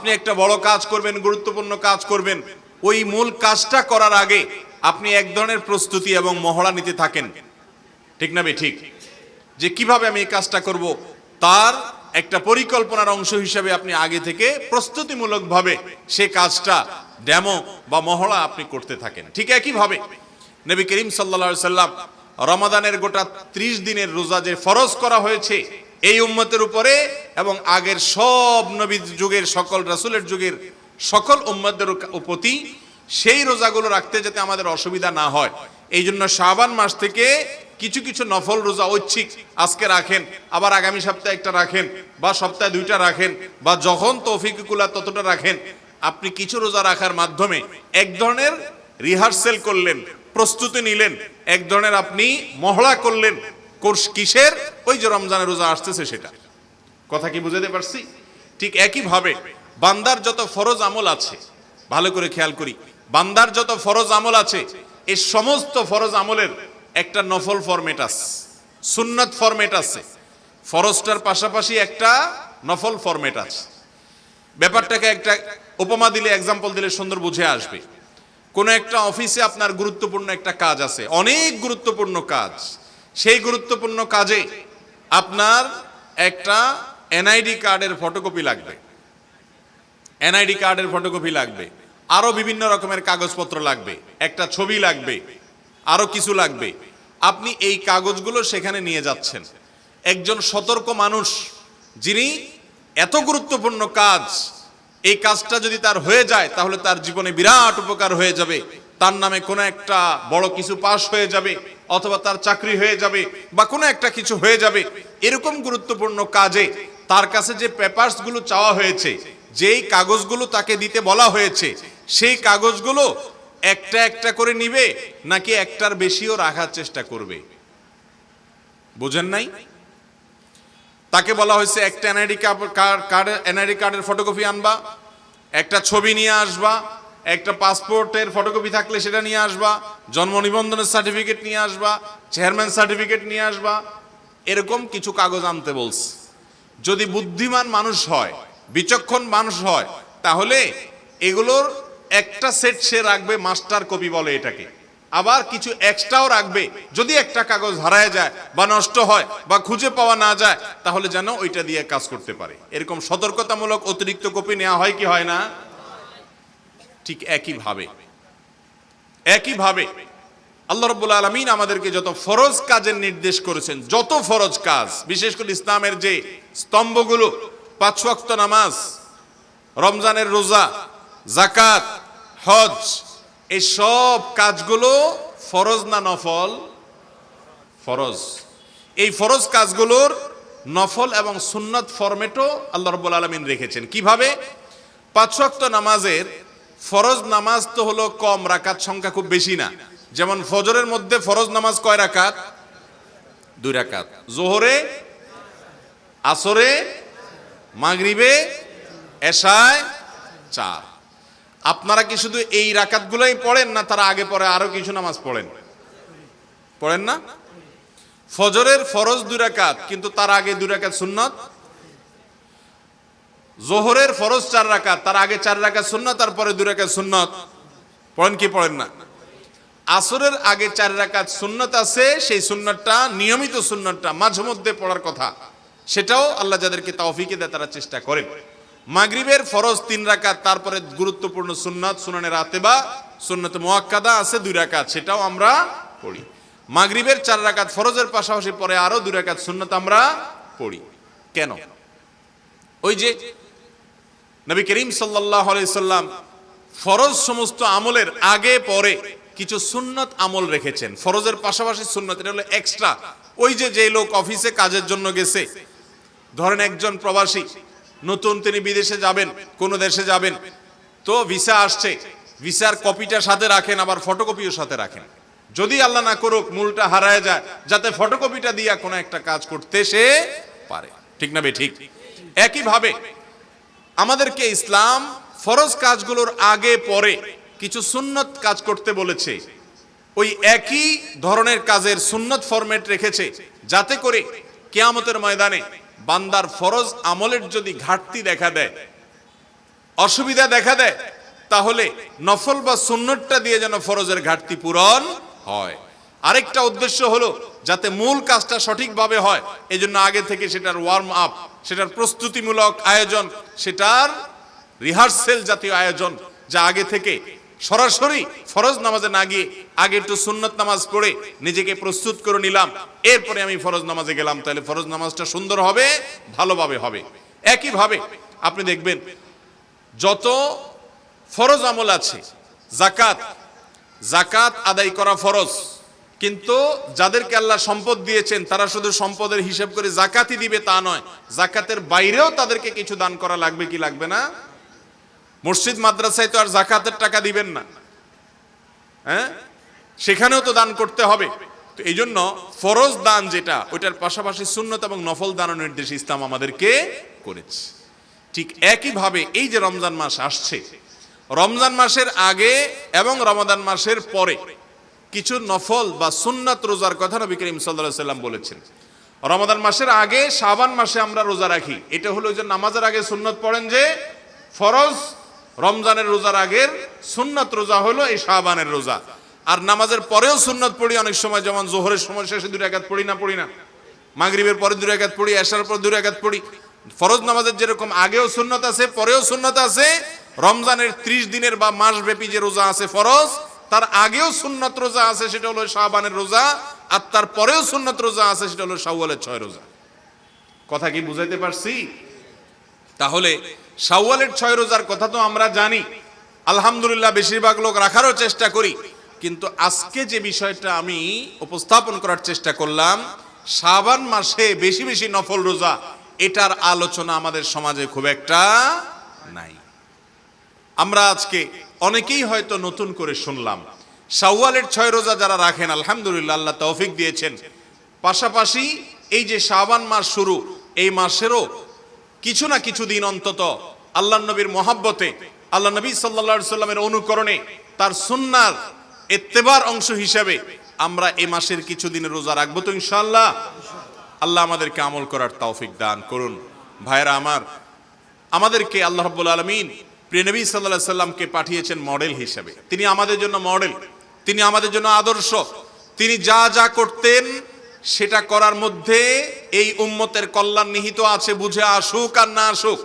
আপনি একটা বড় কাজ করবেন, গুরুত্বপূর্ণ কাজ করবেন, ওই মূল কাজটা করার আগে আপনি এক ধরনের প্রস্তুতি এবং মহড়া নিতে থাকেন, ঠিক না ঠিক? যে কিভাবে আমি এই কাজটা করব, তার একটা পরিকল্পনার অংশ হিসেবে আপনি আগে থেকে প্রস্তুতিমূলকভাবে সে কাজটা ডেমো বা মহড়া আপনি করতে থাকেন। ঠিক একইভাবে নবী করিম সাল্লাল্লাহু আলাইহি সাল্লাম রমাদানের গোটা 30 দিনের রোজা যে ফরজ করা হয়েছে এই উম্মতের উপরে এবং আগের সব নবীর যুগের সকল রাসূলের যুগের সকল উম্মতদের প্রতি, সেই রোজাগুলো রাখতে যাতে আমাদের অসুবিধা না হয়, এই জন্য শাবান মাস থেকে কিছু কিছু নফল রোজা ঐচ্ছিক আজকে রাখেন, আবার আগামী সপ্তাহে একটা রাখেন, বা সপ্তাহে 2টা রাখেন, বা যখন তৌফিক কুলা ততটা রাখেন। আপনি কিছু রোজা রাখার মাধ্যমে এক ধরনের রিহার্সেল করলেন, প্রস্তুতি নিলেন, এক ধরনের আপনি মহড়া করলেন। কোর্স কিসের? ওই যে রমজানের রোজা আসতেছে সেটা। কথা কি বুঝাতে পারছি? ঠিক একইভাবে বান্দার যত ফরজ আমল আছে, ভালো করে খেয়াল করি, বান্দার যত ফরজ আমল আছে এই সমস্ত ফরজ আমলের একটা নফল ফরম্যাট আছে, সুন্নাত ফরম্যাট আছে। ফরজটার পাশাপাশি একটা নফল ফরম্যাট আছে। ব্যাপারটাকে একটা উপমা দিলে, এক্সাম্পল দিলে সুন্দর বুঝে আসবে। কোন একটা অফিসে আপনার গুরুত্বপূর্ণ একটা কাজ আছে, অনেক গুরুত্বপূর্ণ কাজ। সেই গুরুত্বপূর্ণ কাজে আপনার একটা এনআইডি কার্ডের ফটোকপি লাগবে, এনআইডি কার্ডের ফটোকপি লাগবে, আরো বিভিন্ন রকমের কাগজপত্র লাগবে, একটা ছবি লাগবে, আরো কিছু লাগবে। আপনি এই কাগজগুলো সেখানে নিয়ে যাচ্ছেন। একজন সতর্ক মানুষ, যিনি এত গুরুত্বপূর্ণ কাজ, এই কাজটা যদি তার হয়ে যায় তাহলে তার জীবনে বিরাট উপকার হয়ে যাবে, তার নামে কোনো একটা বড় কিছু পাস হয়ে যাবে, অথবা তার চাকরি হয়ে যাবে, বা কোনো একটা কিছু হয়ে যাবে। এরকম গুরুত্বপূর্ণ কাজে তার কাছে যে পেপারসগুলো চাওয়া হয়েছে, যেই কাগজগুলো তাকে দিতে বলা হয়েছে, সেই কাগজগুলো একটা একটা করে নিবে নাকি একটার বেশিও রাখার চেষ্টা করবে? বুঝেন নাই? তাকে বলা হয়েছে একটা এনআইডি কার্ডের ফটোকপি আনবা, একটা ছবি নিয়ে আসবা, একটা পাসপোর্টের ফটোকপি থাকলে সেটা নিয়ে আসবা, জন্ম নিবন্ধনের সার্টিফিকেট নিয়ে আসবা, চেয়ারম্যান সার্টিফিকেট নিয়ে আসবা, এরকম কিছু কাগজ আনতে বলছে। যদি বুদ্ধিমান মানুষ হয়, বিচক্ষণ মানুষ হয়, তাহলে এগুলোর একটা সেট সে রাখবে, মাস্টার কপি বলে এটাকে। আবার কিছু এক্সট্রাও রাখবে, যদি একটা কাগজ হারায় যায় বা নষ্ট হয় বা খুঁজে পাওয়া না যায়, তাহলে যেন ওইটা দিয়ে কাজ করতে পারে। এরকম সতর্কতামূলক অতিরিক্ত কপি নেওয়া হয় কি হয় না? ঠিক একইভাবে আল্লাহ রাব্বুল আলামিন আমাদেরকে যত ফরজ কাজের নির্দেশ করেছেন, যত ফরজ কাজ, বিশেষ করে ইসলামের যে স্তম্ভগুলো, 5 ওয়াক্ত নামাজ, রমজানের রোজা, যাকাত, হজ, এই সব কাজগুলো ফরজ না নফল? ফরজ। এই ফরজ কাজগুলোর নফল এবং সুন্নাত ফরম্যাটও আল্লাহ রাব্বুল আলামিন রেখেছেন। কিভাবে? 5 ওয়াক্ত নামাজের ফরজ নামাজ তো হলো কম, রাকাত সংখ্যা খুব বেশি না। যেমন ফজরের মধ্যে ফরজ নামাজ কয় রাকাত? 2 রাকাত। জোহরে, আসরে, মাগরিবে, এশায় 4। আপনারা কি শুধু এই রাকাতগুলোই পড়েন, না তারা আগে পরে আরো কিছু নামাজ পড়েন? পড়েন না? ফজরের ফরজ 2 রাকাত, কিন্তু তার আগে 2 রাকাত সুন্নাত। জোহরের ফরজ 4 রাকাত, তার আগে 4 রাকাত সুন্নাত, তারপরে 2 রাকাত সুন্নাত। পড়েন কি পড়েন না? আসরের আগে 4 রাকাত সুন্নাত আছে, সেই সুন্নাতটা, নিয়মিত সুন্নাতটা মাঝে মধ্যে পড়ার কথা, সেটাও আল্লাহ যাদেরকে তৌফিক দেয় তারা চেষ্টা করেন। মাগরিবের ফরজ 3 রাকাত, তারপরে গুরুত্বপূর্ণ সুন্নাত, সুনানে রাতেবা, সুন্নাত মুআক্কাদা আছে 2 রাকাত, সেটাও আমরা পড়ি। মাগরিবের 4 রাকাত ফরজের পাশাপাশি পরে আরো 2 রাকাত সুন্নাত আমরা পড়ি। কেন? ওই যে নবী করিম সাল্লাল্লাহু আলাইহি সাল্লাম ফরজ সমস্ত আমলের আগে পরে কিছু সুন্নাত আমল রেখেছেন, ফরজের পাশাপাশি সুন্নাত। এটা হলো এক্সট্রা। ওই যে লোক অফিসে কাজের জন্য গেছে, ধরেন একজন প্রবাসী, নতুন তিনি বিদেশে যাবেন, কোন দেশে যাবেন, তো ভিসা আসছে, ভিসার কপিটা সাথে রাখেন, আবার ফটোকপিও সাথে রাখেন, যদি আল্লাহ না করুক মূলটা হারায় যায়, যাতে ফটোকপিটা দিয়া কোনো একটা কাজ করতে সে পারে। ঠিক না ঠিক? একইভাবে আমাদেরকে ইসলাম ফরজ কাজগুলোর আগে পরে কিছু সুন্নত কাজ করতে বলেছে। ওই একই ধরনের কাজের সুন্নত ফরম্যাট রেখেছে, যাতে করে কিয়ামতের ময়দানে বান্দার ফরজ আমলের যদি ঘাটতি দেখা দেয়, অসুবিধা দেখা দেয়, তাহলে নফল বা সুন্নতটা দিয়ে যেন ফরজের ঘাটতি পূরণ হয়। আরেকটা উদ্দেশ্য হলো যাতে মূল কাজটা সঠিকভাবে হয়, এজন্য আগে থেকে সেটার ওয়ার্ম আপ, সেটার প্রস্তুতিমূলক আয়োজন, সেটার রিহার্সেল জাতীয় আয়োজন, যা আগে থেকে সরাসরি ফরজ নামাজে না গিয়ে আগে একটু সুন্নত নামাজ পড়ে নিজেকে প্রস্তুত করে নিলাম, এরপরে আমি ফরজ নামাজে গেলাম, তাহলে ফরজ নামাজটা সুন্দর হবে, ভালোভাবে হবে। একইভাবে আপনি দেখবেন যত ফরজ আমল আছে, জাকাত আদায় করা ফরজ, কিন্তু যাদেরকে আল্লাহ সম্পদ দিয়েছেন তারা শুধু সম্পদের হিসাব করে জাকাতই দিবে তা নয়, জাকাতের বাইরেও তাদেরকে কিছু দান করা লাগবে কি লাগবে না? মসজিদ মাদ্রাসায় তো আর জাকাতের টাকা দিবেন না, হ্যাঁ, সেখানেও তো দান করতে হবে। তো এই জন্য ফরজ দান যেটা, ওইটার পাশাপাশি সুন্নত এবং নফল দানের নির্দেশ ইসলাম আমাদেরকে করেছে। ঠিক একইভাবে এই যে রমজান মাস আসছে, রমজান মাসের আগে এবং রমাদান মাসের পরে কিছু নফল বা সুন্নাত রোজার কথা নবী করিম সাল্লাল্লাহু আলাইহি ওয়াসাল্লাম বলেছেন। রমাদান মাসের আগে শাবান মাসে আমরা রোজা রাখি, এটা হলো যে নামাজের আগে সুন্নত পড়েন যে ফরজ, রমজানের রোজার আগের সুন্নাত রোজা হলো এই শাবানের রোজা। আর নামাজের পরেও সুন্নাত পড়ি অনেক সময়, যেমন জোহরের সময় শেষে 2 রাকাত পড়ি না, মাগরিবের পরে 2 রাকাত পড়ি, এশার পর 2 রাকাত পড়ি। ফরজ নামাজের যেরকম আগেও সুন্নাত আছে, পরেও সুন্নাত আছে, রমজানের 30 দিনের বা মাস ব্যাপী যে রোজা আছে ফরজ, তার আগেও সুন্নাত রোজা আছে, সেটা হলো শাবানের রোজা, আর তার পরেও সুন্নাত রোজা আছে, সেটা হলো শাওয়ালের 6 রোজা। কথা কি বুঝাইতে পারছি? তাহলে শাওয়ালের 6 রোজার কথা তো আমরা জানি, আলহামদুলিল্লাহ বেশিরভাগ লোক রাখারও চেষ্টা করি, কিন্তু আজকে যে বিষয়টা আমি উপস্থাপন করার চেষ্টা করলাম, শাবান মাসে বেশি বেশি নফল রোজা, এটার আলোচনা আমাদের সমাজে খুব একটা নাই। আমরা আজকে অনেকেই হয়তো নতুন করে শুনলাম, শাওয়ালের 6 রোজা যারা রাখেন আলহামদুলিল্লাহ আল্লাহ তৌফিক দিয়েছেন, পাশাপাশি এই যে শাবান মাস শুরু, এই মাসেরও কিছু না কিছু দিন অন্তত আল্লাহর নবীর মহাব্বতে, আল্লাহ নবী সাল্লাল্লাহু আলাইহি সাল্লামের অনুকরণে, তার সুন্নার ইত্তেবার অংশ হিসাবে আমরা এই মাসের কিছু দিনের রোজা রাখবো তো ইনশাআল্লাহ। আল্লাহ আমাদেরকে আমল করার তৌফিক দান করুন। ভাইরা আমার, আমাদেরকে আল্লাহ রাব্বুল আলামিন প্রিয় নবী সাল্লাল্লাহু আলাইহি সাল্লামকে পাঠিয়েছেন মডেল হিসেবে। তিনি আমাদের জন্য মডেল, তিনি আমাদের জন্য আদর্শ। তিনি যা যা করতেন সেটা করার মধ্যে এই উম্মতের কল্যাণ নিহিত আছে, বুঝে আসুক আর না আসুক।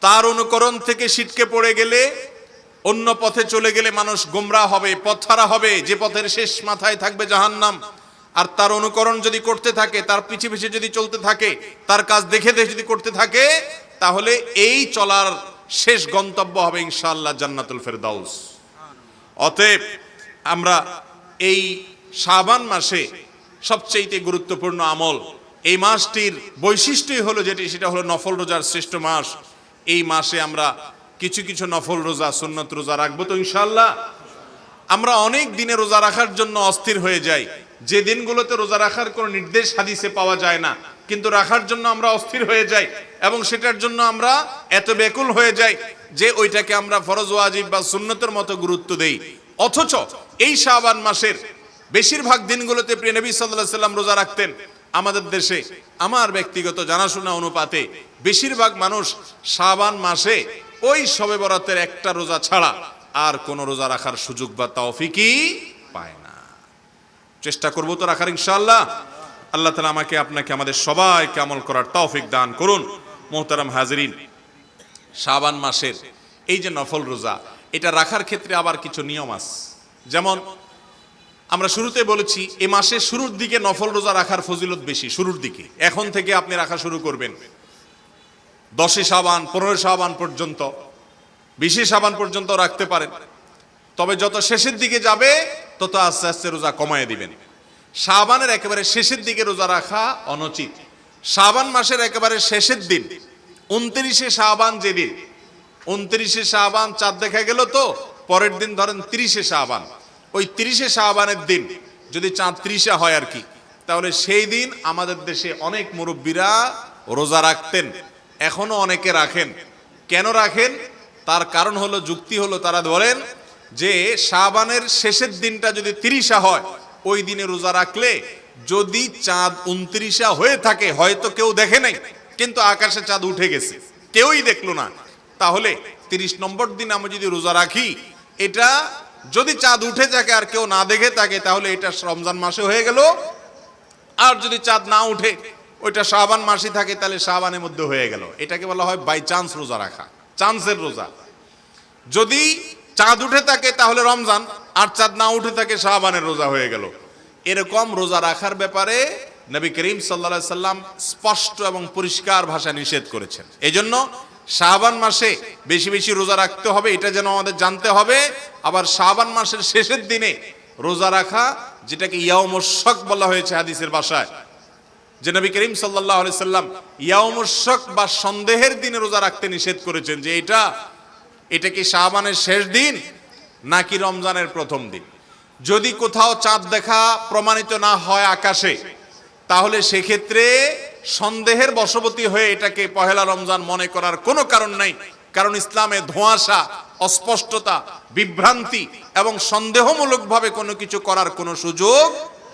তার অনুকরণ থেকে ছিটকে পড়ে গেলে, অন্য পথে চলে গেলে মানুষ গোমরাহ হবে, পথহারা হবে, যে পথের শেষ মাথায় থাকবে জাহান্নাম। আর তার অনুকরণ যদি করতে থাকে, তার পিছে পিছে যদি চলতে থাকে, তার কাজ দেখে দেখে যদি করতে থাকে, তাহলে এই চলার শেষ গন্তব্য হবে ইনশাআল্লাহ জান্নাতুল ফেরদাউস। অতএব আমরা এই শাবান মাসে সবচেয়ে গুরুত্বপূর্ণ আমল, এই মাসটির বৈশিষ্ট্যই হলো যেটি, সেটা হলো নফল রোজার শ্রেষ্ঠ মাস। এই মাসে আমরা কিছু কিছু নফল রোজা, সুন্নত রোজা রাখবো তো ইনশাআল্লাহ। আমরা অনেক দিনে রোজা রাখার জন্য অস্থির হয়ে যাই, যে দিনগুলোতে রোজা রাখার কোনো নির্দেশ হাদিসে পাওয়া যায় না, কিন্তু রাখার জন্য আমরা অস্থির হয়ে যাই এবং সেটার জন্য আমরা এত ব্যাকুল হয়ে যাই যে ওইটাকে আমরা ফরজ ওয়াজিব বা সুন্নতের মতো গুরুত্ব দেই। অথচ এই শাবান মাসের বেশিরভাগ দিনগুলোতে প্রিয় নবী সাল্লাল্লাহু আলাইহি সাল্লাম রোজা রাখতেন। আমাদের দেশে আমার ব্যক্তিগত জানাশোনা অনুপাতে বেশিরভাগ মানুষ শাবান মাসে ওই শবে বরাতের একটা রোজা ছাড়া আর কোনো রোজা রাখার সুযোগ বা তৌফিকই পায় না। চেষ্টা করব তো রাখার ইনশাআল্লাহ। আল্লাহ তাআলা আমাকে, আপনাকে, আমাদের সবাইকে আমল করার তৌফিক দান করুন। মুহতারাম হাজিরিন, শাবান মাসের এই যে নফল রোজা, এটা রাখার ক্ষেত্রে আবার কিছু নিয়ম আছে। যেমন আমরা শুরুতে বলেছি, এই মাসের শুরুর দিকে নফল রোজা রাখার ফজিলত বেশি। শুরুর দিকে, এখন থেকে আপনি রাখা শুরু করবেন 10 শাবান, 15 শাবান পর্যন্ত, 20 শাবান পর্যন্ত রাখতে পারেন। তবে যত শেষের দিকে যাবে তত আস্তে আস্তে রোজা কমায় দিবেন। শাবানের একেবারে শেষের দিকে রোজা রাখা অনুচিত। শাবান মাসের একেবারে শেষের দিন 29শে শাবান, যেদিন 29শে শাবান চাঁদ দেখা গেল, তো পরের দিন ধরেন 30শে শাবান, ওই 30শে শাবানের দিন যদি চাঁদ 30 হয় আর কি, তাহলে সেই দিন আমাদের দেশে অনেক মুরব্বীরা রোজা রাখতেন, এখনো অনেকে রাখেন। কেন রাখেন? তার কারণ হলো, যুক্তি হলো, তারা বলেন যে শাবানের শেষের দিনটা যদি 30 হয়, ওই দিনে রোজা রাখলে যদি চাঁদ 29 হয়ে থাকে, হয়তো কেউ দেখে নাই কিন্তু আকাশে চাঁদ উঠে গেছে, কেউই দেখলো না, তাহলে 30 নম্বর দিন আমি যদি রোজা রাখি, এটা যদি চাঁদ উঠে থাকে আর কেউ না দেখে থাকে তাহলে এটা রমজান মাসে হয়ে গেল। আর যদি চাঁদ না উঠে ওইটা শাবান মাসে থাকে তাহলে শাবানের মধ্যে হয়ে গেল। এটাকে বলা হয় বাই চান্স রোজা রাখা, চান্সের রোজা। যদি চাঁদ উঠে থাকে তাহলে রমজান, আর চাঁদ না উঠে থাকে শাবানের রোজা হয়ে গেল। এরকম রোজা রাখার ব্যাপারে নবী করিম সাল্লাল্লাহু আলাইহি সাল্লাম স্পষ্ট এবং পরিষ্কার ভাষায় নিষেধ করেছেন। এজন্য শাবান মাসে বেশি বেশি রোজা রাখতে হবে, এটা যেন আমাদের জানতে হবে। আবার শাবান মাসের শেষের দিনে রোজা রাখা, যেটাকে ইয়াউমুশ শক বলা হয়েছে হাদিসের ভাষায়, যে নবী করিম সাল্লাল্লাহু আলাইহি সাল্লাম ইয়াউমুশ শক বা সন্দেহের দিনে রোজা রাখতে নিষেধ করেছেন, যে এটা কি শাবানের শেষ দিন নাকি রমজানের প্রথম দিন। যদি কোথাও চাঁদ দেখা প্রমাণিত না হয় আকাশে, তাহলে সেক্ষেত্রে সন্দেহের বশবর্তী হয়ে এটাকে পহেলা রমজান মনে করার কোনো কারণ নাই। কারণ ইসলামে ধোঁয়াশা, অস্পষ্টতা, বিভ্রান্তি এবং সন্দেহমূলকভাবে কোনো কিছু করার কোনো সুযোগ